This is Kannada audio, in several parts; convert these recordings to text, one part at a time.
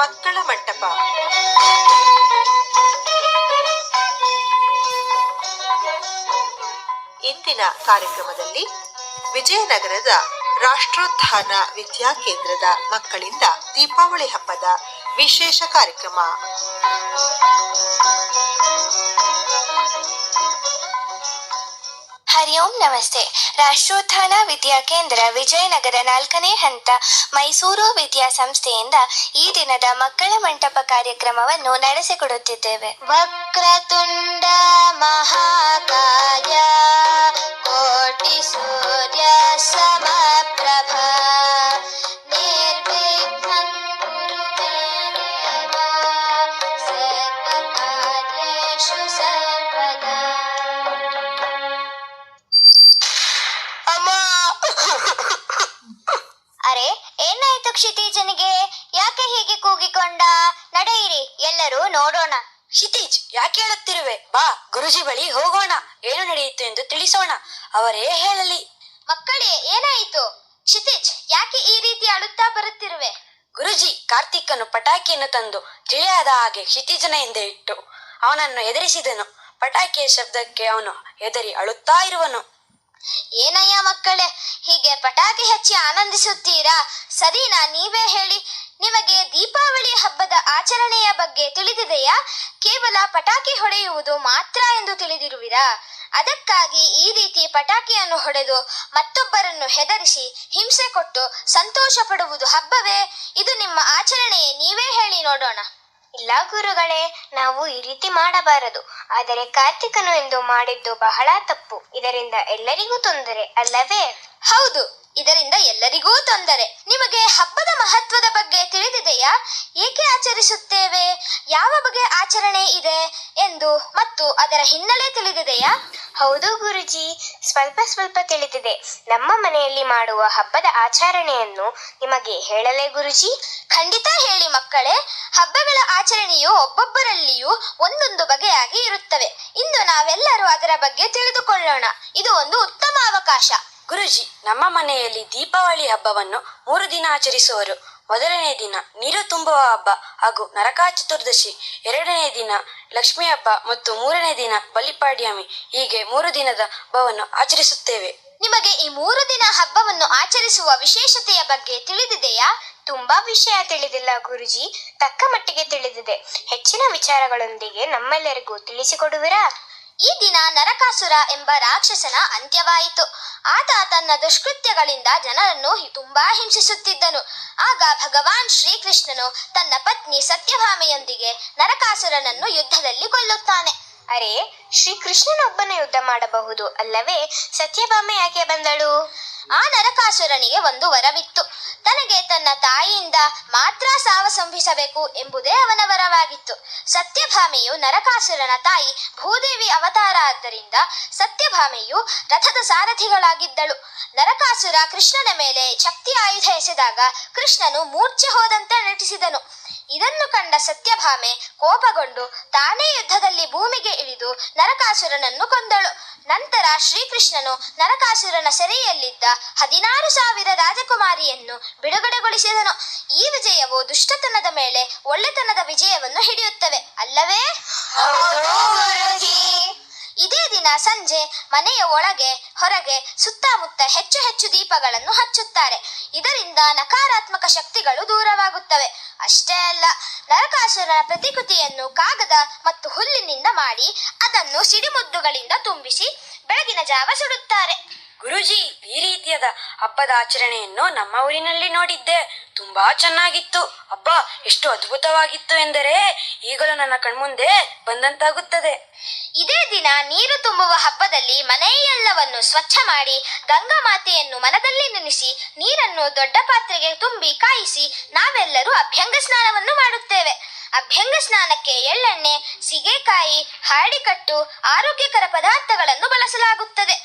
ಮಕ್ಕಳ ಮಂಟಪ. ಇಂದಿನ ಕಾರ್ಯಕ್ರಮದಲ್ಲಿ ವಿಜಯನಗರದ ರಾಷ್ಟ್ರೋತ್ಥಾನ ವಿದ್ಯಾಕೇಂದ್ರದ ಮಕ್ಕಳಿಂದ ದೀಪಾವಳಿ ಹಬ್ಬದ ವಿಶೇಷ ಕಾರ್ಯಕ್ರಮ. ಹರಿ ಓಂ ನಮಸ್ತೆ. ರಾಷ್ಟ್ರೋತ್ಥಾನ ವಿದ್ಯಾಕೇಂದ್ರ ವಿಜಯನಗರ 4ನೇ ಹಂತ ಮೈಸೂರು ವಿದ್ಯಾಸಂಸ್ಥೆಯಿಂದ ಈ ದಿನದ ಮಕ್ಕಳ ಮಂಟಪ ಕಾರ್ಯಕ್ರಮವನ್ನು ನಡೆಸಿಕೊಡುತ್ತಿದ್ದೇವೆ. ವಕ್ರತುಂಡ ಮಹಾಕಾಯ ಕೋಟಿ ಸೂರ್ಯ ಸಮಪ್ರಭ ನಿರ್ವಿಘ್ನಂ ಕುರು ಮೇ ದೇವ ಸರ್ವಕಾರ್ಯೇಷು ಸರ್ವದಾ. ಅರೆ, ಏನಾಯ್ತು ಕ್ಷಿತೀಜನಿಗೆ? ಯಾಕೆ ಹೀಗೆ ಕೂಗಿಕೊಂಡ? ನಡೆಯಿರಿ, ಎಲ್ಲರೂ ನೋಡೋಣ. ಕ್ಷಿತೀಜ್, ಯಾಕೆ ಹೇಳುತ್ತಿರುವೆ? ಬಾ, ಗುರುಜಿ ಬಳಿ ಹೋಗೋಣ. ಏನು ನಡೆಯಿತು ಎಂದು ತಿಳಿಸೋಣ, ಅವರೇ ಹೇಳಲಿ. ಮಕ್ಕಳೇ, ಏನಾಯಿತು? ಕ್ಷಿತೀಜ್, ಯಾಕೆ ಈ ರೀತಿ ಅಳುತ್ತಾ ಬರುತ್ತಿರುವೆ? ಗುರುಜಿ ಕಾರ್ತಿಕನು ಪಟಾಕಿಯನ್ನು ತಂದು ತಿಳಿಯಾದ ಹಾಗೆ ಕ್ಷಿತೀಜನ ಹಿಂದೆ ಇಟ್ಟು ಅವನನ್ನು ಎದುರಿಸಿದನು. ಪಟಾಕಿಯ ಶಬ್ದಕ್ಕೆ ಅವನು ಹೆದರಿ ಅಳುತ್ತಾ ಇರುವನು. ಏನಯ್ಯ ಮಕ್ಕಳೇ, ಹೀಗೆ ಪಟಾಕಿ ಹಚ್ಚಿ ಆನಂದಿಸುತ್ತೀರಾ? ಸರಿನಾ? ನೀವೇ ಹೇಳಿ, ನಿಮಗೆ ದೀಪಾವಳಿ ಹಬ್ಬದ ಆಚರಣೆಯ ಬಗ್ಗೆ ತಿಳಿದಿದೆಯಾ? ಕೇವಲ ಪಟಾಕಿ ಹೊಡೆಯುವುದು ಮಾತ್ರ ಎಂದು ತಿಳಿದಿರುವಿರಾ? ಅದಕ್ಕಾಗಿ ಈ ರೀತಿ ಪಟಾಕಿಯನ್ನು ಹೊಡೆದು ಮತ್ತೊಬ್ಬರನ್ನು ಹೆದರಿಸಿ ಹಿಂಸೆ ಕೊಟ್ಟು ಸಂತೋಷ ಪಡುವುದು ಹಬ್ಬವೇ? ಇದು ನಿಮ್ಮ ಆಚರಣೆಯೇ? ನೀವೇ ಹೇಳಿ ನೋಡೋಣ. ಇಲ್ಲ ಗುರುಗಳೇ, ನಾವು ಈ ರೀತಿ ಮಾಡಬಾರದು. ಆದರೆ ಕಾರ್ತಿಕನು ಎಂದು ಮಾಡಿದ್ದು ಬಹಳ ತಪ್ಪು. ಇದರಿಂದ ಎಲ್ಲರಿಗೂ ತೊಂದರೆ ಅಲ್ಲವೇ? ಹೌದು, ಇದರಿಂದ ಎಲ್ಲರಿಗೂ ತೊಂದರೆ. ನಿಮಗೆ ಹಬ್ಬದ ಮಹತ್ವದ ಬಗ್ಗೆ ತಿಳಿದಿದೆಯಾ? ಏಕೆ ಆಚರಿಸುತ್ತೇವೆ, ಯಾವ ಬಗೆಯ ಆಚರಣೆ ಇದೆ ಎಂದು ಮತ್ತು ಅದರ ಹಿನ್ನೆಲೆ ತಿಳಿದಿದೆಯಾ? ಹೌದು ಗುರುಜಿ, ಸ್ವಲ್ಪ ತಿಳಿದಿದೆ. ನಮ್ಮ ಮನೆಯಲ್ಲಿ ಮಾಡುವ ಹಬ್ಬದ ಆಚರಣೆಯನ್ನು ನಿಮಗೆ ಹೇಳಲೇ ಗುರುಜಿ? ಖಂಡಿತ ಹೇಳಿ ಮಕ್ಕಳೇ. ಹಬ್ಬಗಳ ಆಚರಣೆಯು ಒಬ್ಬೊಬ್ಬರಲ್ಲಿಯೂ ಒಂದೊಂದು ಬಗೆಯಾಗಿ ಇರುತ್ತವೆ. ಇಂದು ನಾವೆಲ್ಲರೂ ಅದರ ಬಗ್ಗೆ ತಿಳಿದುಕೊಳ್ಳೋಣ. ಇದು ಒಂದು ಉತ್ತಮ ಅವಕಾಶ. ಗುರುಜಿ, ನಮ್ಮ ಮನೆಯಲ್ಲಿ ದೀಪಾವಳಿ ಹಬ್ಬವನ್ನು 3 ದಿನ ಆಚರಿಸುವರು. ಮೊದಲನೇ ದಿನ ನೀರು ತುಂಬುವ ಹಬ್ಬ ಹಾಗೂ ನರಕ ಚತುರ್ದಶಿ, 2ನೇ ದಿನ ಲಕ್ಷ್ಮೀ ಹಬ್ಬ ಮತ್ತು 3ನೇ ದಿನ ಬಲಿಪಾಡ್ಯಮಿ. ಹೀಗೆ 3 ದಿನದ ಹಬ್ಬವನ್ನು ಆಚರಿಸುತ್ತೇವೆ. ನಿಮಗೆ ಈ 3 ದಿನ ಹಬ್ಬವನ್ನು ಆಚರಿಸುವ ವಿಶೇಷತೆಯ ಬಗ್ಗೆ ತಿಳಿದಿದೆಯಾ? ತುಂಬಾ ವಿಷಯ ತಿಳಿದಿಲ್ಲ ಗುರುಜಿ, ತಕ್ಕ ಮಟ್ಟಿಗೆ ತಿಳಿದಿದೆ. ಹೆಚ್ಚಿನ ವಿಚಾರಗಳೊಂದಿಗೆ ನಮ್ಮೆಲ್ಲರಿಗೂ ತಿಳಿಸಿಕೊಡುವಿರಾ? ಈ ದಿನ ನರಕಾಸುರ ಎಂಬ ರಾಕ್ಷಸನ ಅಂತ್ಯವಾಯಿತು. ಆತ ತನ್ನ ದುಷ್ಕೃತ್ಯಗಳಿಂದ ಜನರನ್ನು ತುಂಬಾ ಹಿಂಸಿಸುತ್ತಿದ್ದನು. ಆಗ ಭಗವಾನ್ ಶ್ರೀಕೃಷ್ಣನು ತನ್ನ ಪತ್ನಿ ಸತ್ಯಭಾಮೆಯೊಂದಿಗೆ ನರಕಾಸುರನನ್ನು ಯುದ್ಧದಲ್ಲಿ ಕೊಲ್ಲುತ್ತಾನೆ. ಅರೆ, ಶ್ರೀಕೃಷ್ಣನೊಬ್ಬನ ಯುದ್ಧ ಮಾಡಬಹುದು ಅಲ್ಲವೇ? ಸತ್ಯಭಾಮೆ ಯಾಕೆ ಬಂದಳು? ಆ ನರಕಾಸುರನಿಗೆ ಒಂದು ವರವಿತ್ತು. ತನಗೆ ತನ್ನ ತಾಯಿಯಿಂದ ಮಾತ್ರ ಸಾವು ಸಂಭವಿಸಬೇಕು ಎಂಬುದೇ ಅವನ ವರವಾಗಿತ್ತು. ಸತ್ಯಭಾಮೆಯು ನರಕಾಸುರನ ತಾಯಿ ಭೂದೇವಿ ಅವತಾರ ಆದ್ದರಿಂದ ಸತ್ಯಭಾಮೆಯು ರಥದ ಸಾರಥಿಗಳಾಗಿದ್ದಳು. ನರಕಾಸುರ ಕೃಷ್ಣನ ಮೇಲೆ ಶಕ್ತಿ ಆಯುಧ ಎಸೆದಾಗ ಕೃಷ್ಣನು ಮೂರ್ಛೆ ಹೋದಂತೆ ನಟಿಸಿದನು. ಇದನ್ನು ಕಂಡ ಸತ್ಯಭಾಮೆ ಕೋಪಗೊಂಡು ತಾನೇ ಯುದ್ಧದಲ್ಲಿ ಭೂಮಿಗೆ ಇಳಿದು ನರಕಾಸುರನನ್ನು ಕೊಂದಳು. ನಂತರ ಶ್ರೀಕೃಷ್ಣನು ನರಕಾಸುರನ ಸೆರೆಯಲ್ಲಿದ್ದ 16,000 ರಾಜಕುಮಾರಿಯನ್ನು ಬಿಡುಗಡೆಗೊಳಿಸಿದನು. ಈ ವಿಜಯವು ದುಷ್ಟತನದ ಮೇಲೆ ಒಳ್ಳೆತನದ ವಿಜಯವನ್ನು ಹಿಡಿಯುತ್ತವೆ ಅಲ್ಲವೇ? ಇದೇ ದಿನ ಸಂಜೆ ಮನೆಯ ಒಳಗೆ ಹೊರಗೆ ಸುತ್ತಮುತ್ತ ಹೆಚ್ಚು ದೀಪಗಳನ್ನು ಹಚ್ಚುತ್ತಾರೆ. ಇದರಿಂದ ನಕಾರಾತ್ಮಕ ಶಕ್ತಿಗಳು ದೂರವಾಗುತ್ತವೆ. ಅಷ್ಟೇ ಅಲ್ಲ, ನರಕಾಸುರನ ಪ್ರತಿಕೃತಿಯನ್ನು ಕಾಗದ ಮತ್ತು ಹುಲ್ಲಿನಿಂದ ಮಾಡಿ ಅದನ್ನು ಸಿಡಿಮುದ್ದುಗಳಿಂದ ತುಂಬಿಸಿ ಬೆಳಗಿನ ಜಾವ ಸುಡುತ್ತಾರೆ. ಗುರುಜಿ, ಈ ರೀತಿಯಾದ ಹಬ್ಬದ ಆಚರಣೆಯನ್ನು ನಮ್ಮ ಊರಿನಲ್ಲಿ ನೋಡಿದ್ದೆ. ತುಂಬಾ ಚೆನ್ನಾಗಿತ್ತು. ಹಬ್ಬ ಎಷ್ಟು ಅದ್ಭುತವಾಗಿತ್ತು ಎಂದರೆ ಈಗಲೂ ನನ್ನ ಕಣ್ಮುಂದೆ ಬಂದಂತಾಗುತ್ತದೆ. ಇದೇ ದಿನ ನೀರು ತುಂಬುವ ಹಬ್ಬದಲ್ಲಿ ಮನೆಯೆಲ್ಲವನ್ನು ಸ್ವಚ್ಛ ಮಾಡಿ ಗಂಗಾ ಮಾತೆಯನ್ನು ಮನದಲ್ಲಿ ನೆನೆಸಿ ನೀರನ್ನು ದೊಡ್ಡ ಪಾತ್ರೆಗೆ ತುಂಬಿ ಕಾಯಿಸಿ ನಾವೆಲ್ಲರೂ ಅಭ್ಯಂಗ ಸ್ನಾನವನ್ನು ಮಾಡುತ್ತೇವೆ. ಅಭ್ಯಂಗ ಸ್ನಾನಕ್ಕೆ ಎಳ್ಳೆಣ್ಣೆ, ಸೀಗೆಕಾಯಿ, ಹಾಡಿಕಟ್ಟು, ಆರೋಗ್ಯಕರ ಪದಾರ್ಥಗಳನ್ನು ಬಳಸಲಾಗುತ್ತದೆ.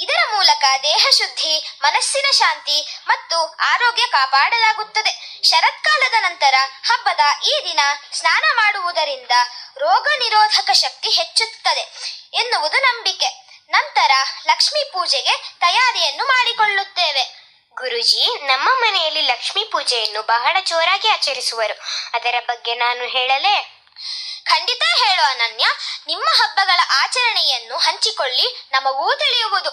ಇದರ ಮೂಲಕ ದೇಹ ಶುದ್ಧಿ, ಮನಸ್ಸಿನ ಶಾಂತಿ ಮತ್ತು ಆರೋಗ್ಯ ಕಾಪಾಡಲಾಗುತ್ತದೆ. ಶರತ್ಕಾಲದ ನಂತರ ಹಬ್ಬದ ಈ ದಿನ ಸ್ನಾನ ಮಾಡುವುದರಿಂದ ರೋಗ ನಿರೋಧಕ ಶಕ್ತಿ ಹೆಚ್ಚುತ್ತದೆ ಎನ್ನುವುದು ನಂಬಿಕೆ. ನಂತರ ಲಕ್ಷ್ಮೀ ಪೂಜೆಗೆ ತಯಾರಿಯನ್ನು ಮಾಡಿಕೊಳ್ಳುತ್ತೇವೆ. ಗುರುಜಿ, ನಮ್ಮ ಮನೆಯಲ್ಲಿ ಲಕ್ಷ್ಮೀ ಪೂಜೆಯನ್ನು ಬಹಳ ಜೋರಾಗಿ ಆಚರಿಸುವರು. ಅದರ ಬಗ್ಗೆ ನಾನು ಹೇಳಲೇ? ಖಂಡಿತ ಹೇಳು ಅನನ್ಯ. ನಿಮ್ಮ ಹಬ್ಬಗಳ ಆಚರಣೆಯನ್ನು ಹಂಚಿಕೊಳ್ಳಿ, ನಮಗೂ ತಿಳಿಯುವುದು.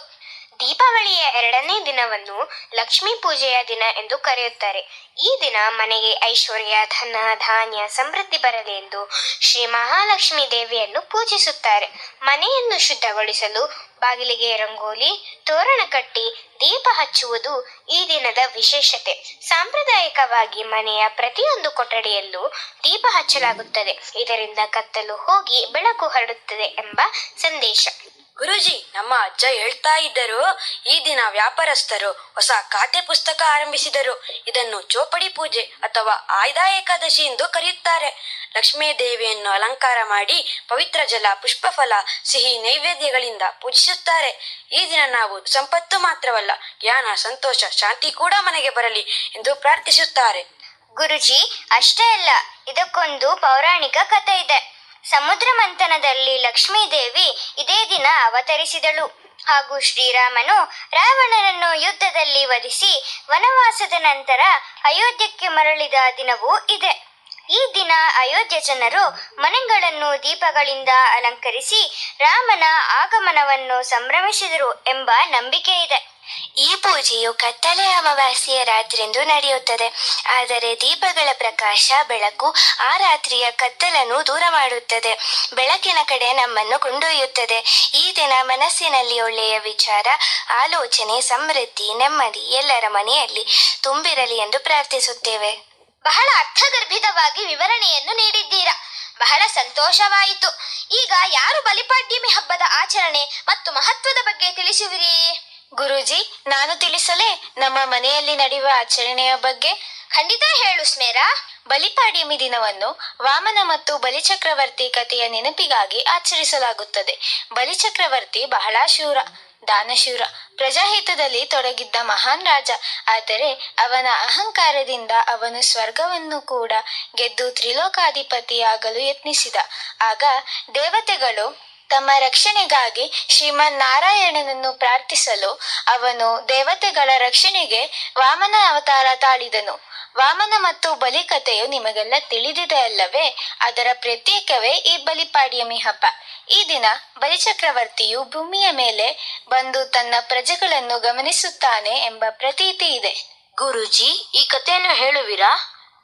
ದೀಪಾವಳಿಯ 2ನೇ ದಿನವನ್ನು ಲಕ್ಷ್ಮೀ ಪೂಜೆಯ ದಿನ ಎಂದು ಕರೆಯುತ್ತಾರೆ. ಈ ದಿನ ಮನೆಗೆ ಐಶ್ವರ್ಯ, ಧನ, ಧಾನ್ಯ, ಸಮೃದ್ಧಿ ಬರಲಿ ಎಂದು ಶ್ರೀ ಮಹಾಲಕ್ಷ್ಮೀ ದೇವಿಯನ್ನು ಪೂಜಿಸುತ್ತಾರೆ. ಮನೆಯನ್ನು ಶುದ್ಧಗೊಳಿಸಲು ಬಾಗಿಲಿಗೆ ರಂಗೋಲಿ, ತೋರಣ ಕಟ್ಟಿ ದೀಪ ಹಚ್ಚುವುದು ಈ ದಿನದ ವಿಶೇಷತೆ. ಸಾಂಪ್ರದಾಯಿಕವಾಗಿ ಮನೆಯ ಪ್ರತಿಯೊಂದು ಕೊಠಡಿಯಲ್ಲೂ ದೀಪ ಹಚ್ಚಲಾಗುತ್ತದೆ. ಇದರಿಂದ ಕತ್ತಲು ಹೋಗಿ ಬೆಳಕು ಹರಡುತ್ತದೆ ಎಂಬ ಸಂದೇಶ. ಗುರುಜಿ, ನಮ್ಮ ಅಜ್ಜ ಹೇಳ್ತಾ ಇದ್ದರು, ಈ ದಿನ ವ್ಯಾಪಾರಸ್ಥರು ಹೊಸ ಖಾತೆ ಪುಸ್ತಕ ಆರಂಭಿಸಿದರು. ಇದನ್ನು ಚೋಪಡಿ ಪೂಜೆ ಅಥವಾ ಆಯ್ದ ಏಕಾದಶಿ ಎಂದು ಕರೆಯುತ್ತಾರೆ. ಲಕ್ಷ್ಮೀ ದೇವಿಯನ್ನು ಅಲಂಕಾರ ಮಾಡಿ ಪವಿತ್ರ ಜಲ, ಪುಷ್ಪಫಲ, ಸಿಹಿ ನೈವೇದ್ಯಗಳಿಂದ ಪೂಜಿಸುತ್ತಾರೆ. ಈ ದಿನ ನಾವು ಸಂಪತ್ತು ಮಾತ್ರವಲ್ಲ, ಜ್ಞಾನ, ಸಂತೋಷ, ಶಾಂತಿ ಕೂಡ ಮನೆಗೆ ಬರಲಿ ಎಂದು ಪ್ರಾರ್ಥಿಸುತ್ತಾರೆ. ಗುರುಜಿ, ಅಷ್ಟೇ ಅಲ್ಲ, ಇದಕ್ಕೊಂದು ಪೌರಾಣಿಕ ಕಥೆ ಇದೆ. ಸಮುದ್ರ ಮಂಥನದಲ್ಲಿ ಲಕ್ಷ್ಮೀ ದೇವಿ ಇದೇ ದಿನ ಅವತರಿಸಿದಳು ಹಾಗೂ ಶ್ರೀರಾಮನು ರಾವಣನನ್ನು ಯುದ್ಧದಲ್ಲಿ ವಧಿಸಿ ವನವಾಸದ ನಂತರ ಅಯೋಧ್ಯಕ್ಕೆ ಮರಳಿದ ದಿನವೂ ಇದೆ. ಈ ದಿನ ಅಯೋಧ್ಯೆ ಜನರು ಮನೆಗಳನ್ನು ದೀಪಗಳಿಂದ ಅಲಂಕರಿಸಿ ರಾಮನ ಆಗಮನವನ್ನು ಸಂಭ್ರಮಿಸಿದರು ಎಂಬ ನಂಬಿಕೆ ಇದೆ. ಈ ಪೂಜೆಯು ಕತ್ತಲೆ ಅಮಾವಾಸ್ಯೆಯ ರಾತ್ರಿಯಂದು ನಡೆಯುತ್ತದೆ. ಆದರೆ ದೀಪಗಳ ಪ್ರಕಾಶ, ಬೆಳಕು ಆ ರಾತ್ರಿಯ ಕತ್ತಲನ್ನು ದೂರ ಮಾಡುತ್ತದೆ, ಬೆಳಕಿನ ಕಡೆ ನಮ್ಮನ್ನು ಕೊಂಡೊಯ್ಯುತ್ತದೆ. ಈ ದಿನ ಮನಸ್ಸಿನಲ್ಲಿ ಒಳ್ಳೆಯ ವಿಚಾರ, ಆಲೋಚನೆ, ಸಮೃದ್ಧಿ, ನೆಮ್ಮದಿ ಎಲ್ಲರ ಮನೆಯಲ್ಲಿ ತುಂಬಿರಲಿ ಎಂದು ಪ್ರಾರ್ಥಿಸುತ್ತೇವೆ. ಬಹಳ ಅರ್ಥಗರ್ಭಿತವಾಗಿ ವಿವರಣೆಯನ್ನು ನೀಡಿದ್ದೀರಾ. ಬಹಳ ಸಂತೋಷವಾಯಿತು. ಈಗ ಯಾರು ಬಲಿಪಾಡ್ಯಮಿ ಹಬ್ಬದ ಆಚರಣೆ ಮತ್ತು ಮಹತ್ವದ ಬಗ್ಗೆ ತಿಳಿಸುವಿರಿ? ಗುರೂಜಿ, ನಾನು ತಿಳಿಸಲೇ ನಮ್ಮ ಮನೆಯಲ್ಲಿ ನಡೆಯುವ ಆಚರಣೆಯ ಬಗ್ಗೆ? ಖಂಡಿತ ಹೇಳು ಸ್ಮೇರಾ. ಬಲಿಪಾಡ್ಯಮಿ ದಿನವನ್ನು ವಾಮನ ಮತ್ತು ಬಲಿಚಕ್ರವರ್ತಿ ಕಥೆಯ ನೆನಪಿಗಾಗಿ ಆಚರಿಸಲಾಗುತ್ತದೆ. ಬಲಿಚಕ್ರವರ್ತಿ ಬಹಳ ಶೂರ, ದಾನಶೂರ, ಪ್ರಜಾಹಿತದಲ್ಲಿ ತೊಡಗಿದ್ದ ಮಹಾನ್ ರಾಜ. ಆದರೆ ಅವನ ಅಹಂಕಾರದಿಂದ ಅವನು ಸ್ವರ್ಗವನ್ನು ಕೂಡ ಗೆದ್ದು ತ್ರಿಲೋಕಾಧಿಪತಿಯಾಗಲು ಯತ್ನಿಸಿದ. ಆಗ ದೇವತೆಗಳು ತಮ್ಮ ರಕ್ಷಣೆಗಾಗಿ ಶ್ರೀಮನ್ನಾರಾಯಣನನ್ನು ಪ್ರಾರ್ಥಿಸಲು ಅವನು ದೇವತೆಗಳ ರಕ್ಷಣೆಗೆ ವಾಮನ ಅವತಾರ ತಾಳಿದನು. ವಾಮನ ಮತ್ತು ಬಲಿ ಕಥೆಯು ನಿಮಗೆಲ್ಲ ತಿಳಿದಿದೆ ಅಲ್ಲವೇ? ಅದರ ಪ್ರತ್ಯೇಕವೇ ಈ ಬಲಿಪಾಡ್ಯಮಿ ಹಬ್ಬ. ಈ ದಿನ ಬಲಿಚಕ್ರವರ್ತಿಯು ಭೂಮಿಯ ಮೇಲೆ ಬಂದು ತನ್ನ ಪ್ರಜೆಗಳನ್ನು ಗಮನಿಸುತ್ತಾನೆ ಎಂಬ ಪ್ರತೀತಿ ಇದೆ. ಗುರುಜಿ, ಈ ಕಥೆಯನ್ನು ಹೇಳುವಿರಾ?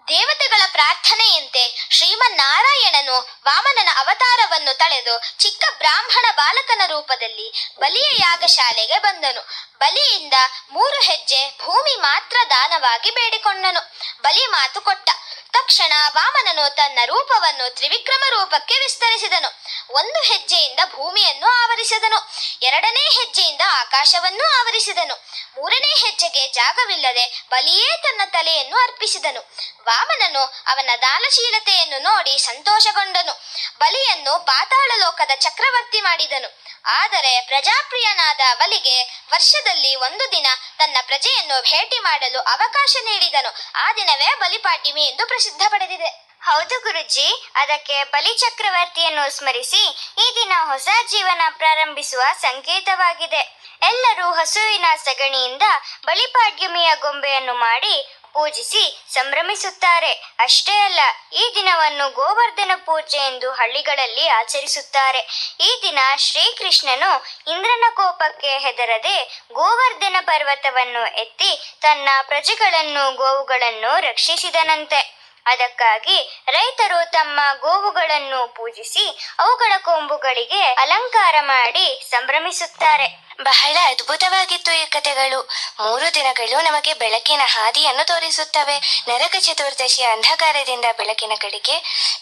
ದೇವತೆಗಳ ಪ್ರಾರ್ಥನೆಯಂತೆ ಶ್ರೀಮನ್ನಾರಾಯಣನು ವಾಮನನ ಅವತಾರವನ್ನು ತಳೆದು ಚಿಕ್ಕ ಬ್ರಾಹ್ಮಣ ಬಾಲಕನ ರೂಪದಲ್ಲಿ ಬಲಿಯ ಯಾಗಶಾಲೆಗೆ ಬಂದನು. ಬಲಿಯಿಂದ 3 ಹೆಜ್ಜೆ ಭೂಮಿ ಮಾತ್ರ ದಾನವಾಗಿ ಬೇಡಿಕೊಂಡನು. ಬಲಿ ಮಾತು ಕೊಟ್ಟ ತಕ್ಷಣ ವಾಮನನು ತನ್ನ ರೂಪವನ್ನು ತ್ರಿವಿಕ್ರಮ ರೂಪಕ್ಕೆ ವಿಸ್ತರಿಸಿದನು. 1 ಹೆಜ್ಜೆಯಿಂದ ಭೂಮಿಯನ್ನು ಆವರಿಸಿದನು, 2ನೇ ಹೆಜ್ಜೆಯಿಂದ ಆಕಾಶವನ್ನು ಆವರಿಸಿದನು, 3ನೇ ಹೆಜ್ಜೆಗೆ ಜಾಗವಿಲ್ಲದೆ ಬಲಿಯೇ ತನ್ನ ತಲೆಯನ್ನು ಅರ್ಪಿಸಿದನು. ವಾಮನನು ಅವನ ದಾನಶೀಲತೆಯನ್ನು ನೋಡಿ ಸಂತೋಷಗೊಂಡನು. ಬಲಿಯನ್ನು ಪಾತಾಳ ಲೋಕದ ಚಕ್ರವರ್ತಿ ಮಾಡಿದನು. ಆದರೆ ಪ್ರಜಾಪ್ರಿಯನಾದ ಬಲಿಗೆ ವರ್ಷದಲ್ಲಿ 1 ದಿನ ತನ್ನ ಪ್ರಜೆಯನ್ನು ಭೇಟಿ ಮಾಡಲು ಅವಕಾಶ ನೀಡಿದನು. ಆ ದಿನವೇ ಬಲಿಪಾಡ್ಯಮಿ ಎಂದು ಪ್ರಸಿದ್ಧ ಪಡೆದಿದೆ. ಹೌದು ಗುರುಜಿ, ಅದಕ್ಕೆ ಬಲಿ ಚಕ್ರವರ್ತಿಯನ್ನು ಸ್ಮರಿಸಿ ಈ ದಿನ ಹೊಸ ಜೀವನ ಪ್ರಾರಂಭಿಸುವ ಸಂಕೇತವಾಗಿದೆ. ಎಲ್ಲರೂ ಹಸುವಿನ ಸಗಣಿಯಿಂದ ಬಲಿಪಾಡ್ಯಮಿಯ ಗೊಂಬೆಯನ್ನು ಮಾಡಿ ಪೂಜಿಸಿ ಸಂಭ್ರಮಿಸುತ್ತಾರೆ. ಅಷ್ಟೇ ಅಲ್ಲ, ಈ ದಿನವನ್ನು ಗೋವರ್ಧನ ಪೂಜೆ ಎಂದು ಹಳ್ಳಿಗಳಲ್ಲಿ ಆಚರಿಸುತ್ತಾರೆ. ಈ ದಿನ ಶ್ರೀಕೃಷ್ಣನು ಇಂದ್ರನ ಕೋಪಕ್ಕೆ ಹೆದರದೆ ಗೋವರ್ಧನ ಪರ್ವತವನ್ನು ಎತ್ತಿ ತನ್ನ ಪ್ರಜೆಗಳನ್ನು, ಗೋವುಗಳನ್ನು ರಕ್ಷಿಸಿದನಂತೆ. ಅದಕ್ಕಾಗಿ ರೈತರು ತಮ್ಮ ಗೋವುಗಳನ್ನು ಪೂಜಿಸಿ ಅವುಗಳ ಕೊಂಬುಗಳಿಗೆ ಅಲಂಕಾರ ಮಾಡಿ ಸಂಭ್ರಮಿಸುತ್ತಾರೆ. ಬಹಳ ಅದ್ಭುತವಾಗಿತ್ತು ಈ ಕಥೆಗಳು. 3 ದಿನಗಳು ನಮಗೆ ಬೆಳಕಿನ ಹಾದಿಯನ್ನು ತೋರಿಸುತ್ತವೆ. ನರಕ ಚತುರ್ದಶಿ ಅಂಧಕಾರದಿಂದ ಬೆಳಕಿನ ಕಡೆಗೆ,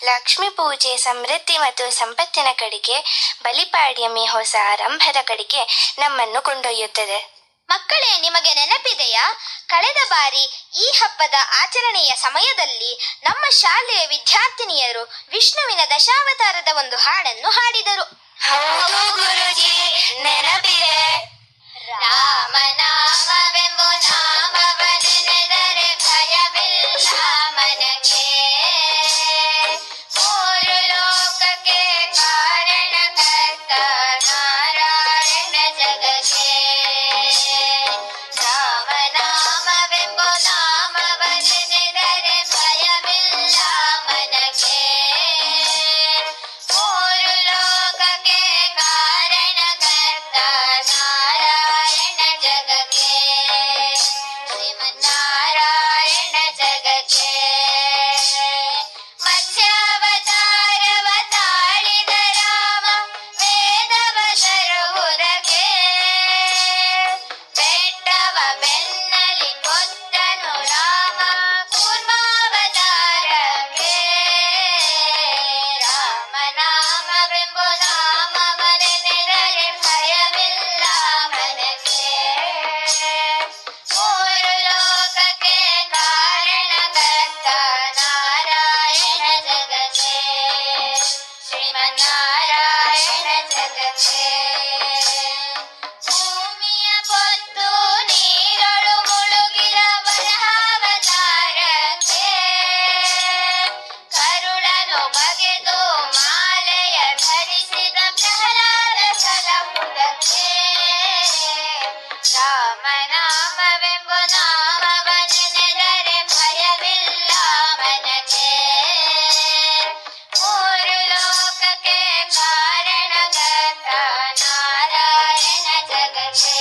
ಲಕ್ಷ್ಮೀ ಪೂಜೆ ಸಮೃದ್ಧಿ ಮತ್ತು ಸಂಪತ್ತಿನ ಕಡೆಗೆ, ಬಲಿಪಾಡ್ಯಮಿ ಹೊಸ ಆರಂಭದ ಕಡೆಗೆ ನಮ್ಮನ್ನು ಕೊಂಡೊಯ್ಯುತ್ತದೆ. ಮಕ್ಕಳೇ, ನಿಮಗೆ ನೆನಪಿದೆಯಾ, ಕಳೆದ ಬಾರಿ ಈ ಹಬ್ಬದ ಆಚರಣೆಯ ಸಮಯದಲ್ಲಿ ನಮ್ಮ ಶಾಲೆಯ ವಿದ್ಯಾರ್ಥಿನಿಯರು ವಿಷ್ಣುವಿನ ದಶಾವತಾರದ ಒಂದು ಹಾಡನ್ನು ಹಾಡಿದರು. ಹೌದು ಗುರುಜಿ, ನೆನಪಿದೆ. ರಾಮನಾಮವೆಂಬ ನಾಮವನೆನೆದರೆ ಭಯವಿಲ್ಲ ಮನಕ್ಕೆ, 3 ಲೋಕಕ್ಕೆ ಕಾರಣಕರ್ತ ನಾರಾಯಣ ಜಗಕ್ಕೆ. ರಾಮನಾಮ ಬೆನ್ನಲಿ ಕೊಟ್ಟನು ರಾಮ ಕೂರ್ಮಾವತಾರಕ್ಕೆ. ರಾಮನಾಮವೆಂಬ ನಾಮವನೆನೆದರೆ ಭಯವಿಲ್ಲ ಮನಕ್ಕೆ. ಮೂರು ಲೋಕಕ್ಕೆ ಕಾರಣಕರ್ತ ನಾರಾಯಣ ಜಗಕ್ಕೆ. ಶ್ರೀಮನ್ನಾರಾಯಣ ಜಗಕ್ಕೆ. ಭೂಮಿಯ ಪೊತ್ತು ನೀರೊಳು ಮುಳುಗಿದ ವರಹಾವತಾರಕ್ಕೆ. ಕರುಳನು ಬಗೆದು ಮಾಲೆಯ ಧರಿಸಿದ ಪ್ರಹ್ಲಾದ ಸಲಹುದಕ್ಕೆ. ರಾಮನಾಮವೆಂಬ ನಾಮವನೆನೆದರೆ ಭಯವಿಲ್ಲ ಮನಕ್ಕೆ. ಮೂರು ಲೋಕಕ್ಕೆ ಕಾರಣಕರ್ತ ನಾರಾಯಣ ಜಗಕ್ಕೆ.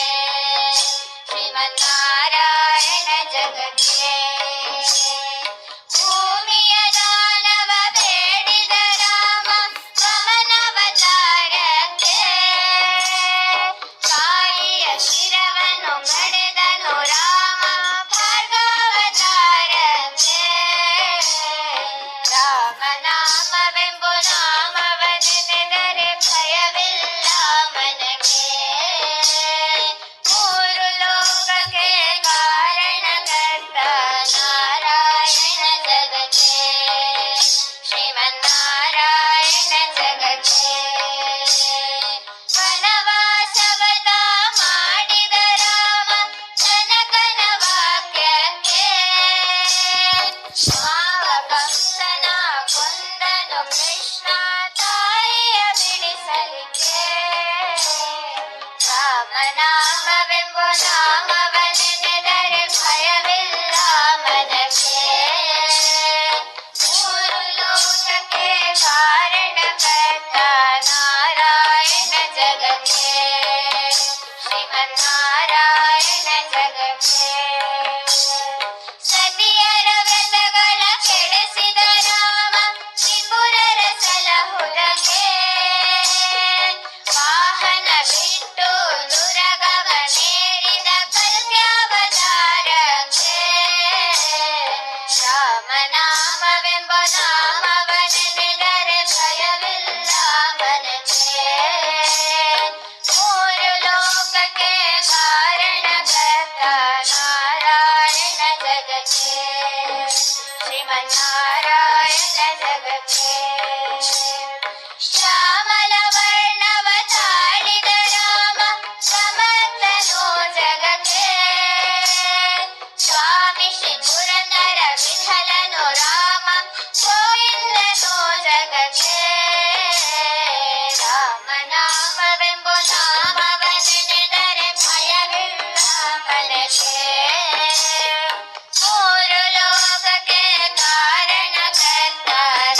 ಶ್ರೀಮನ್ನಾರಾಯಣ ಜಗಕ್ಕೆ. ಭೂಮಿಯ ದಾನವ ಬೇಡಿದ ರಾಮ ವಾಮನಾವತಾರಕ್ಕೆ. ಕಾಯಿಯ ಶಿರವನ್ನು ಕಡೆದನು ರಾಮ ಭಾರ್ಗವತಾರಕ್ಕೆ. ರಾಮನಾಮವೆಂಬ ನಾಮವನೆನೆದರೆ ಭಯವಿಲ್ಲ ಮನಕ್ಕೆ. ಮೂರು ಲೋಕಕ್ಕೆ ಕಾರಣಕರ್ತ ನಾರಾಯಣ ಜಗಕ್ಕೆ. ಶ್ರೀಮನ್ನಾರಾಯಣ ಜಗಕ್ಕೆ. ವನವಾಸವತ ಮಾಡಿದ ರಾಮ ಜನಕನ ವಾಕ್ಯಕ್ಕೆ. ಮಾವಕಂಸನ ಕೊಂದನು ಕೃಷ್ಣ ತಾಯಿಯ ಬಿಡಿಸಲಿಕ್ಕೆ. ರಾಮನಾಮವೆಂಬ ನಾಮವನೆನೆದರೆ ಭಯವಿಲ್ಲ ಮನಕ್ಕೆ. ಮೂರು ಲೋಕಕ್ಕೆ ಕಾರಣಕರ್ತ ನಾರಾಯಣ ಜಗಕ್ಕೆ. ಶ್ರೀಮನ್ನಾರಾಯಣ ಜಗಕ್ಕೆ. ಸತಿಯರ ವ್ರತಗಳ ಕೆಡಿಸಿದ ರಾಮ ತ್ರಿಪುರರ ಸಲಹುದಕ್ಕೆ. ವಾಹನ ಬಿಟ್ಟು ನುರಗವನೇರಿದ ಕಲ್ಪ್ಯಾವತಾರಕ್ಕೆ. ರಾಮನಾಮವೆಂಬ ನಾಮವನೆನೆದರೆ ಭಯವಿಲ್ಲ ಮನಕ್ಕೆ. ಮೂರು ಲೋಕಕ್ಕೆ ಕಾರಣಕರ್ತ ನಾರಾಯಣ ಜಗಕ್ಕೆ. ಶ್ರೀಮನ್ನಾರಾಯಣ ಜಗಕ್ಕೆ. ಶ್ಯಾಮಲ ವರ್ಣವ ತಾಳಿದ ರಾಮ ಸಮರ್ಥನೋ ಜಗಕ್ಕೆ. ಸ್ವಾಮಿ ಶ್ರೀ ಪುರಂದರ ವಿಠಲನು ರಾಮ ಗೋವಿಂದನೋ ಜಗಕ್ಕೆ. ರಾಮನಾಮವೆಂಬ ನಾಮವನೆನೆದರೆ ಭಯವಿಲ್ಲ ಮನಕ್ಕೆ. ಮೂರು ಲೋಕಕ್ಕೆ ಕಾರಣಕರ್ತ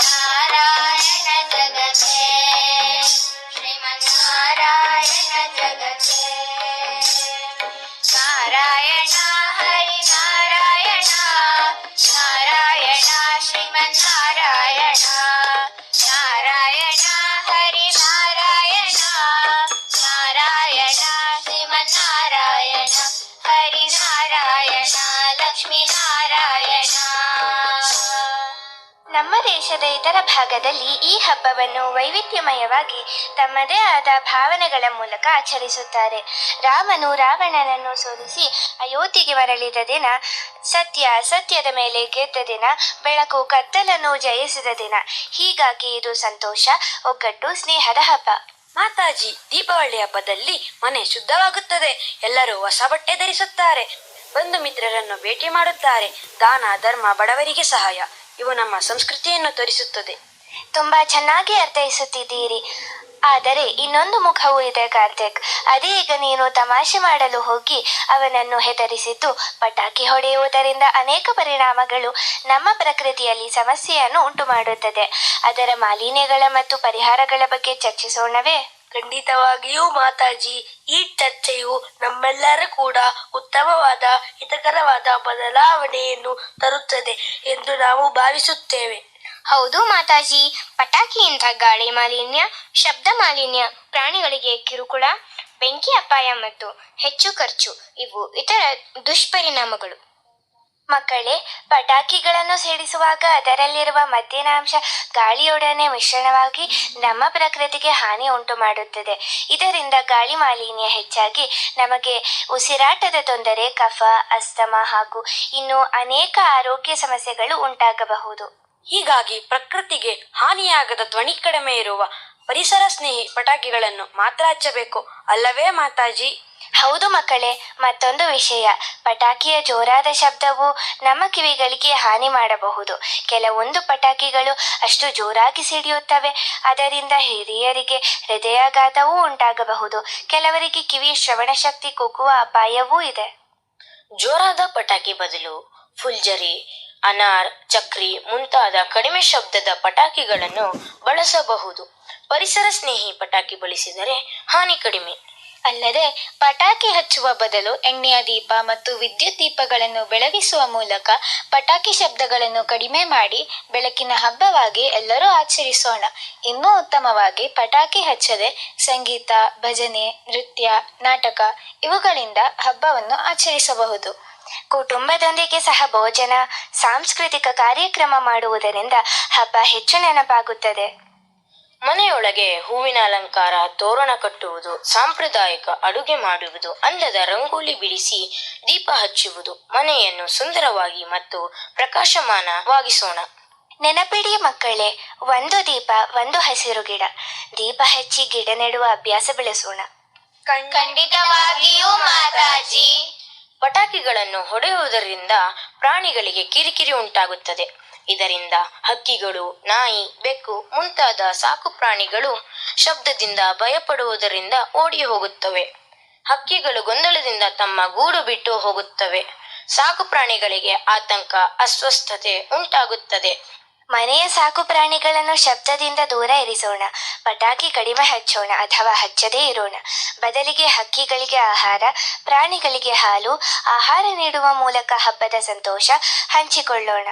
ನಾರಾಯಣ ಜಗಕ್ಕೆ. ಶ್ರೀಮನ್ನಾರಾಯಣ ಜಗಕ್ಕೆ. ನಾರಾಯಣ ಹರಿ ನಾರಾಯಣ ನಾರಾಯಣ ಶ್ರೀಮನ್ನಾರಾಯಣ. ನಾರಾಯಣ ಹರಿ ನಾರಾಯಣ ನಾರಾಯಣ ಶ್ರೀಮನ್ನಾರಾಯಣ. ಹರಿ ನಾರಾಯಣ ಲಕ್ಷ್ಮೀ ನಾರಾಯಣ. ನಮ್ಮ ದೇಶದ ಇತರ ಭಾಗದಲ್ಲಿ ಈ ಹಬ್ಬವನ್ನು ವೈವಿಧ್ಯಮಯವಾಗಿ ತಮ್ಮದೇ ಆದ ಭಾವನೆಗಳ ಮೂಲಕ ಆಚರಿಸುತ್ತಾರೆ. ರಾಮನು ರಾವಣನನ್ನು ಸೋಲಿಸಿ ಅಯೋಧ್ಯೆಗೆ ಮರಳಿದ ದಿನ, ಸತ್ಯ ಅಸತ್ಯದ ಮೇಲೆ ಗೆದ್ದ ದಿನ, ಬೆಳಕು ಕತ್ತಲನ್ನು ಜಯಿಸಿದ ದಿನ. ಹೀಗಾಗಿ ಇದು ಸಂತೋಷ, ಒಗ್ಗಟ್ಟು, ಸ್ನೇಹದ ಹಬ್ಬ. ಮಾತಾಜಿ, ದೀಪಾವಳಿ ಹಬ್ಬದಲ್ಲಿ ಮನೆ ಶುದ್ಧವಾಗುತ್ತದೆ. ಎಲ್ಲರೂ ಹೊಸ ಬಟ್ಟೆ ಧರಿಸುತ್ತಾರೆ. ಬಂಧು ಮಿತ್ರರನ್ನು ಭೇಟಿ ಮಾಡುತ್ತಾರೆ. ದಾನ ಧರ್ಮ, ಬಡವರಿಗೆ ಸಹಾಯ, ಇವು ನಮ್ಮ ಸಂಸ್ಕೃತಿಯನ್ನು ತೋರಿಸುತ್ತದೆ. ತುಂಬಾ ಚೆನ್ನಾಗಿ ಅರ್ಥೈಸುತ್ತಿದ್ದೀರಿ. ಆದರೆ ಇನ್ನೊಂದು ಮುಖವೂ ಇದೆ ಕಾರ್ತಿಕ್. ಅದೇ ಈಗ ನೀನು ತಮಾಷೆ ಮಾಡಲು ಹೋಗಿ ಅವನನ್ನು ಹೆದರಿಸಿದ್ದು. ಪಟಾಕಿ ಹೊಡೆಯುವುದರಿಂದ ಅನೇಕ ಪರಿಣಾಮಗಳು ನಮ್ಮ ಪ್ರಕೃತಿಯಲ್ಲಿ ಸಮಸ್ಯೆಯನ್ನು ಉಂಟು ಮಾಡುತ್ತದೆ. ಅದರ ಮಾಲಿನ್ಯಗಳ ಮತ್ತು ಪರಿಹಾರಗಳ ಬಗ್ಗೆ ಚರ್ಚಿಸೋಣವೇ? ಖಂಡಿತವಾಗಿಯೂ ಮಾತಾಜಿ, ಈ ಚರ್ಚೆಯು ನಮ್ಮೆಲ್ಲರ ಕೂಡ ಉತ್ತಮವಾದ, ಹಿತಕರವಾದ ಬದಲಾವಣೆಯನ್ನು ತರುತ್ತದೆ ಎಂದು ನಾವು ಭಾವಿಸುತ್ತೇವೆ. ಹೌದು ಮಾತಾಜಿ, ಪಟಾಕಿಯಿಂದ ಗಾಳಿ ಮಾಲಿನ್ಯ, ಶಬ್ದ ಮಾಲಿನ್ಯ, ಪ್ರಾಣಿಗಳಿಗೆ ಕಿರುಕುಳ, ಬೆಂಕಿ ಅಪಾಯ ಮತ್ತು ಹೆಚ್ಚು ಖರ್ಚು ಇವು ಇತರ ದುಷ್ಪರಿಣಾಮಗಳು. ಮಕ್ಕಳೇ, ಪಟಾಕಿಗಳನ್ನು ಸಿಡಿಸುವಾಗ ಅದರಲ್ಲಿರುವ ಮದ್ದಿನಾಂಶ ಗಾಳಿಯೊಡನೆ ಮಿಶ್ರಣವಾಗಿ ನಮ್ಮ ಪ್ರಕೃತಿಗೆ ಹಾನಿ ಉಂಟು ಮಾಡುತ್ತದೆ. ಇದರಿಂದ ಗಾಳಿ ಮಾಲಿನ್ಯ ಹೆಚ್ಚಾಗಿ ನಮಗೆ ಉಸಿರಾಟದ ತೊಂದರೆ, ಕಫ, ಅಸ್ತಮಾ ಹಾಗೂ ಇನ್ನು ಅನೇಕ ಆರೋಗ್ಯ ಸಮಸ್ಯೆಗಳು ಉಂಟಾಗಬಹುದು. ಹೀಗಾಗಿ ಪ್ರಕೃತಿಗೆ ಹಾನಿಯಾಗದ ಧ್ವನಿ ಕಡಿಮೆ ಇರುವ ಪರಿಸರ ಸ್ನೇಹಿ ಪಟಾಕಿಗಳನ್ನು ಮಾತ್ರ ಹಚ್ಚಬೇಕು, ಅಲ್ಲವೇ ಮಾತಾಜಿ? ಹೌದು ಮಕ್ಕಳೇ. ಮತ್ತೊಂದು ವಿಷಯ, ಪಟಾಕಿಯ ಜೋರಾದ ಶಬ್ದವು ನಮ್ಮ ಕಿವಿಗಳಿಗೆ ಹಾನಿ ಮಾಡಬಹುದು. ಕೆಲವೊಂದು ಪಟಾಕಿಗಳು ಅಷ್ಟು ಜೋರಾಗಿ ಸಿಡಿಯುತ್ತವೆ, ಅದರಿಂದ ಹಿರಿಯರಿಗೆ ಹೃದಯಾಘಾತವೂ ಉಂಟಾಗಬಹುದು. ಕೆಲವರಿಗೆ ಕಿವಿಯ ಶ್ರವಣ ಶಕ್ತಿ ಕುಗ್ಗುವ ಅಪಾಯವೂ ಇದೆ. ಜೋರಾದ ಪಟಾಕಿ ಬದಲು ಫುಲ್ಜರಿ, ಅನಾರ್, ಚಕ್ರಿ ಮುಂತಾದ ಕಡಿಮೆ ಶಬ್ದದ ಪಟಾಕಿಗಳನ್ನು ಬಳಸಬಹುದು. ಪರಿಸರ ಸ್ನೇಹಿ ಪಟಾಕಿ ಬಳಸಿದರೆ ಹಾನಿ ಕಡಿಮೆ. ಅಲ್ಲದೆ ಪಟಾಕಿ ಹಚ್ಚುವ ಬದಲು ಎಣ್ಣೆಯ ದೀಪ ಮತ್ತು ವಿದ್ಯುತ್ ದೀಪಗಳನ್ನು ಬೆಳಗಿಸುವ ಮೂಲಕ ಪಟಾಕಿ ಶಬ್ದಗಳನ್ನು ಕಡಿಮೆ ಮಾಡಿ ಬೆಳಕಿನ ಹಬ್ಬವಾಗಿ ಎಲ್ಲರೂ ಆಚರಿಸೋಣ. ಇನ್ನೂ ಉತ್ತಮವಾಗಿ ಪಟಾಕಿ ಹಚ್ಚದೆ ಸಂಗೀತ, ಭಜನೆ, ನೃತ್ಯ, ನಾಟಕ ಇವುಗಳಿಂದ ಹಬ್ಬವನ್ನು ಆಚರಿಸಬಹುದು. ಕುಟುಂಬದೊಂದಿಗೆ ಸಹ ಭೋಜನ, ಸಾಂಸ್ಕೃತಿಕ ಕಾರ್ಯಕ್ರಮ ಮಾಡುವುದರಿಂದ ಹಬ್ಬ ಹೆಚ್ಚು ನೆನಪಾಗುತ್ತದೆ. ಮನೆಯೊಳಗೆ ಹೂವಿನ ಅಲಂಕಾರ, ತೋರಣ ಕಟ್ಟುವುದು, ಸಾಂಪ್ರದಾಯಿಕ ಅಡುಗೆ ಮಾಡುವುದು, ಅಂದದ ರಂಗೋಲಿ ಬಿಡಿಸಿ ದೀಪ ಹಚ್ಚುವುದು, ಮನೆಯನ್ನು ಸುಂದರವಾಗಿ ಮತ್ತು ಪ್ರಕಾಶಮಾನವಾಗಿಸೋಣ. ನೆನಪಿಡಿ ಮಕ್ಕಳೇ, ಒಂದು ದೀಪ ಒಂದು ಹಸಿರು ಗಿಡ. ದೀಪ ಹಚ್ಚಿ ಗಿಡ ನೆಡುವ ಅಭ್ಯಾಸ ಬೆಳೆಸೋಣ. ಖಂಡಿತವಾಗಿಯೂ ಮಾತಾಜಿ. ಪಟಾಕಿಗಳನ್ನು ಹೊಡೆಯುವುದರಿಂದ ಪ್ರಾಣಿಗಳಿಗೆ ಕಿರಿಕಿರಿ ಉಂಟಾಗುತ್ತದೆ. ಇದರಿಂದ ಹಕ್ಕಿಗಳು, ನಾಯಿ, ಬೆಕ್ಕು ಮುಂತಾದ ಸಾಕು ಪ್ರಾಣಿಗಳು ಶಬ್ದದಿಂದ ಭಯಪಡುವುದರಿಂದ ಓಡಿ ಹೋಗುತ್ತವೆ. ಹಕ್ಕಿಗಳು ಗೊಂದಲದಿಂದ ತಮ್ಮ ಗೂಡು ಬಿಟ್ಟು ಹೋಗುತ್ತವೆ. ಸಾಕು ಪ್ರಾಣಿಗಳಿಗೆ ಆತಂಕ, ಅಸ್ವಸ್ಥತೆ ಉಂಟಾಗುತ್ತದೆ. ಮನೆಯ ಸಾಕು ಪ್ರಾಣಿಗಳನ್ನು ಶಬ್ದದಿಂದ ದೂರ ಇರಿಸೋಣ. ಪಟಾಕಿ ಕಡಿಮೆ ಹಚ್ಚೋಣ ಅಥವಾ ಹಚ್ಚದೇ ಇರೋಣ. ಬದಲಿಗೆ ಹಕ್ಕಿಗಳಿಗೆ ಆಹಾರ, ಪ್ರಾಣಿಗಳಿಗೆ ಹಾಲು, ಆಹಾರ ನೀಡುವ ಮೂಲಕ ಹಬ್ಬದ ಸಂತೋಷ ಹಂಚಿಕೊಳ್ಳೋಣ.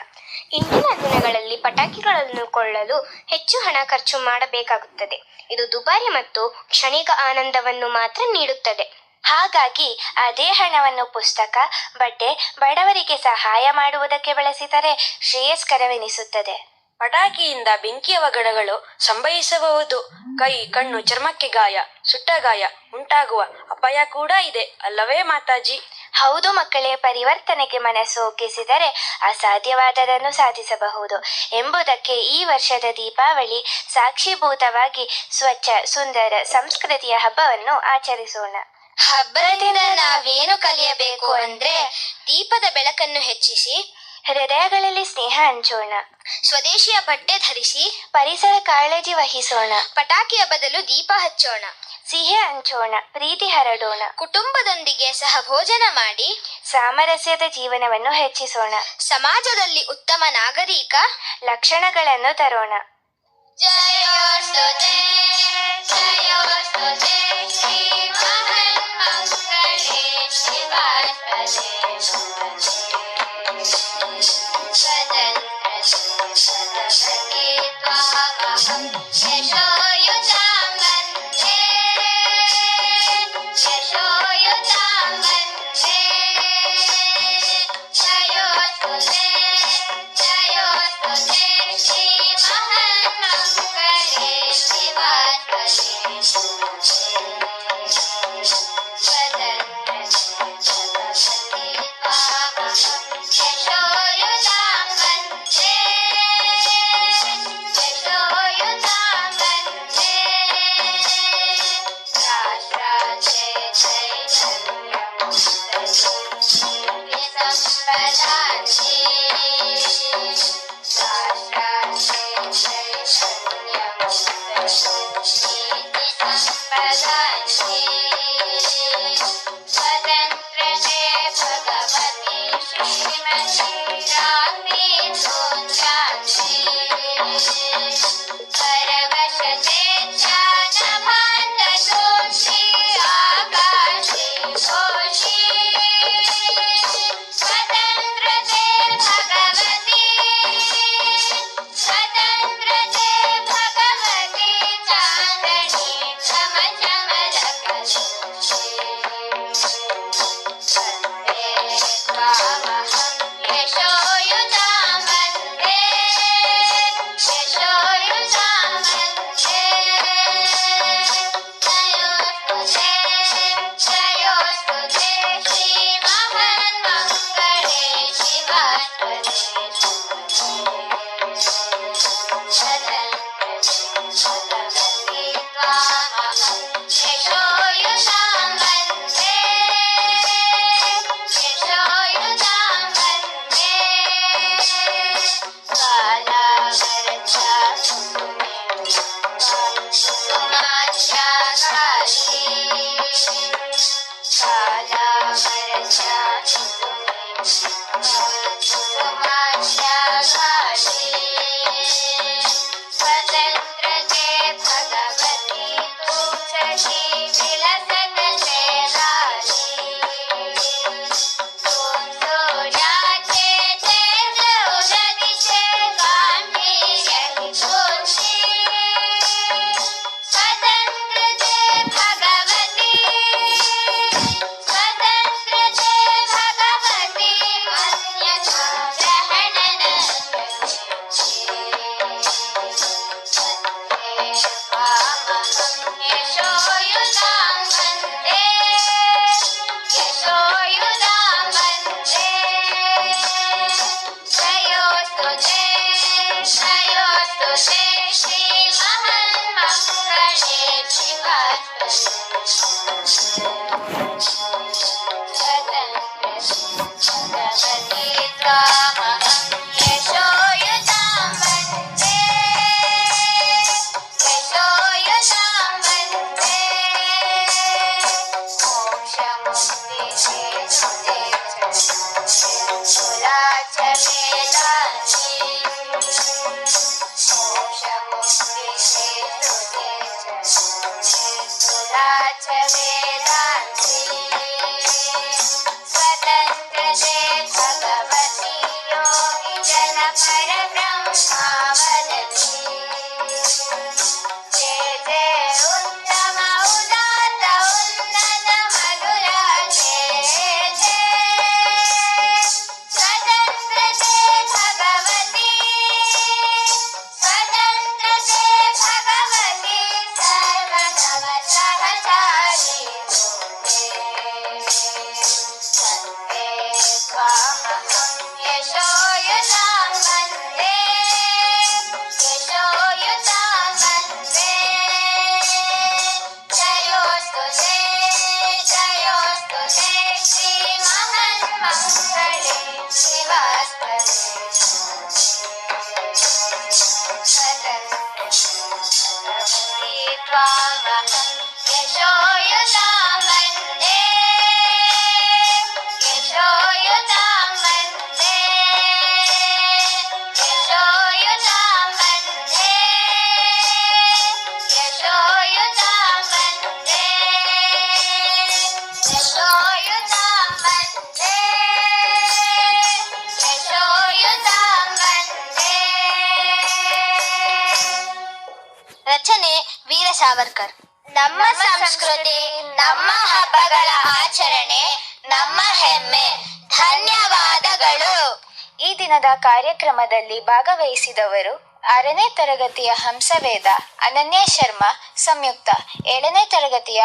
ಇಂದಿನ ದಿನಗಳಲ್ಲಿ ಪಟಾಕಿಗಳನ್ನು ಕೊಳ್ಳಲು ಹೆಚ್ಚು ಹಣ ಖರ್ಚು ಮಾಡಬೇಕಾಗುತ್ತದೆ. ಇದು ದುಬಾರಿ ಮತ್ತು ಕ್ಷಣಿಕ ಆನಂದವನ್ನು ಮಾತ್ರ ನೀಡುತ್ತದೆ. ಹಾಗಾಗಿ ಅದೇ ಹಣವನ್ನು ಪುಸ್ತಕ, ಬಟ್ಟೆ, ಬಡವರಿಗೆ ಸಹಾಯ ಮಾಡುವುದಕ್ಕೆ ಬಳಸಿದರೆ ಶ್ರೇಯಸ್ಕರವೆನಿಸುತ್ತದೆ. ಪಟಾಕಿಯಿಂದ ಬೆಂಕಿಯ ಅವಘಡಗಳು ಸಂಭವಿಸಬಹುದು. ಕೈ, ಕಣ್ಣು, ಚರ್ಮಕ್ಕೆ ಗಾಯ, ಸುಟ್ಟ ಗಾಯ ಉಂಟಾಗುವ ಅಪಾಯ ಕೂಡ ಇದೆ, ಅಲ್ಲವೇ ಮಾತಾಜಿ? ಹೌದು ಮಕ್ಕಳೇ, ಪರಿವರ್ತನೆಗೆ ಮನಸ್ಸು ಒಗ್ಗಿಸಿದರೆ ಅಸಾಧ್ಯವಾದದನ್ನು ಸಾಧಿಸಬಹುದು ಎಂಬುದಕ್ಕೆ ಈ ವರ್ಷದ ದೀಪಾವಳಿ ಸಾಕ್ಷೀಭೂತವಾಗಿ ಸ್ವಚ್ಛ, ಸುಂದರ ಸಂಸ್ಕೃತಿಯ ಹಬ್ಬವನ್ನು ಆಚರಿಸೋಣ. ಹಬ್ಬದಿಂದ ನಾವೇನು ಕಲಿಯಬೇಕು ಅಂದ್ರೆ, ದೀಪದ ಬೆಳಕನ್ನು ಹೆಚ್ಚಿಸಿ ಹೃದಯಗಳಲ್ಲಿ ಸ್ನೇಹ ಹಂಚೋಣ. ಸ್ವದೇಶಿಯ ಬಟ್ಟೆ ಧರಿಸಿ ಪರಿಸರ ಕಾಳಜಿ ವಹಿಸೋಣ. ಪಟಾಕಿಯ ಬದಲು ದೀಪ ಹಚ್ಚೋಣ. ಸಿಹಿ ಹಂಚೋಣ, ಪ್ರೀತಿ ಹರಡೋಣ. ಕುಟುಂಬದೊಂದಿಗೆ ಸಹ ಭೋಜನ ಮಾಡಿ ಸಾಮರಸ್ಯದ ಜೀವನವನ್ನು ಹೆಚ್ಚಿಸೋಣ. ಸಮಾಜದಲ್ಲಿ ಉತ್ತಮ ನಾಗರಿಕ ಲಕ್ಷಣಗಳನ್ನು ತರೋಣ. ಜಯೋಸ್ತುತೆ ಜಯೋಸ್ತುತೆ ಶ್ರೀ ಮಹಾನ್ಮಂಗಳೇ ಶಿವಾತ್ಮನೇ ಸ್ವತಂತ್ರ ರಚನೆ ವೀರ ಸಾವರ್ಕರ್. ನಮ್ಮ ಸಂಸ್ಕೃತಿ, ನಮ್ಮ ಹಬ್ಬಗಳ ಆಚರಣೆ, ನಮ್ಮ ಹೆಮ್ಮೆ. ಧನ್ಯವಾದಗಳು. ಈ ದಿನದ ಕಾರ್ಯಕ್ರಮದಲ್ಲಿ ಭಾಗವಹಿಸಿದವರು 6ನೇ ತರಗತಿಯ ಹಂಸವೇದ ಅನನ್ಯ ಶರ್ಮಾ, ಸಂಯುಕ್ತ 7ನೇ ತರಗತಿಯ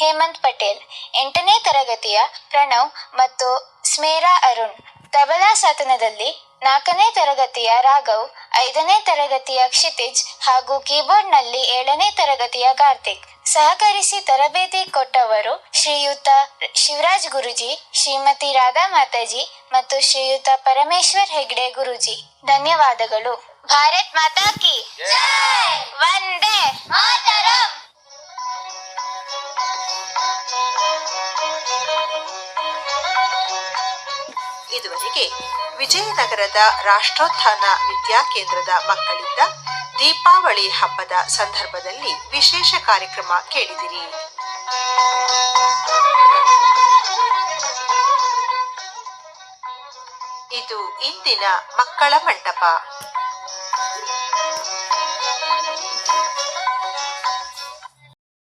ಹೇಮಂತ್ ಪಟೇಲ್, 8ನೇ ತರಗತಿಯ ಪ್ರಣವ್ ಮತ್ತು ಸ್ಮೇರಾ ಅರುಣ್. ತಬಲಾ ಸಾಧನದಲ್ಲಿ 4ನೇ ತರಗತಿಯ ರಾಘವ್, 5ನೇ ತರಗತಿಯ ಕ್ಷಿತಿಜ್ ಹಾಗೂ ಕೀಬೋರ್ಡ್ನಲ್ಲಿ 7ನೇ ತರಗತಿಯ ಕಾರ್ತಿಕ್. ಸಹಕರಿಸಿ ತರಬೇತಿ ಕೊಟ್ಟವರು ಶ್ರೀಯುತ ಶಿವರಾಜ್ ಗುರುಜಿ, ಶ್ರೀಮತಿ ರಾಧಾ ಮಾತಾಜಿ ಮತ್ತು ಶ್ರೀಯುತ ಪರಮೇಶ್ವರ್ ಹೆಗ್ಡೆ ಗುರುಜಿ. ಧನ್ಯವಾದಗಳು. ಭಾರತ್ ಮಾತಾ ಕಿ ಜೈ. ವಂದೇ ಮಾತರಂ. ಇದುವರೆಗೆ ವಿಜಯನಗರದ ರಾಷ್ಟ್ರೋತ್ಥಾನ ವಿದ್ಯಾಕೇಂದ್ರದ ಮಕ್ಕಳಿಂದ ದೀಪಾವಳಿ ಹಬ್ಬದ ಸಂದರ್ಭದಲ್ಲಿ ವಿಶೇಷ ಕಾರ್ಯಕ್ರಮ ಕೇಳಿದಿರಿ. ಇದು ಇಂದಿನ ಮಕ್ಕಳ ಮಂಟಪ.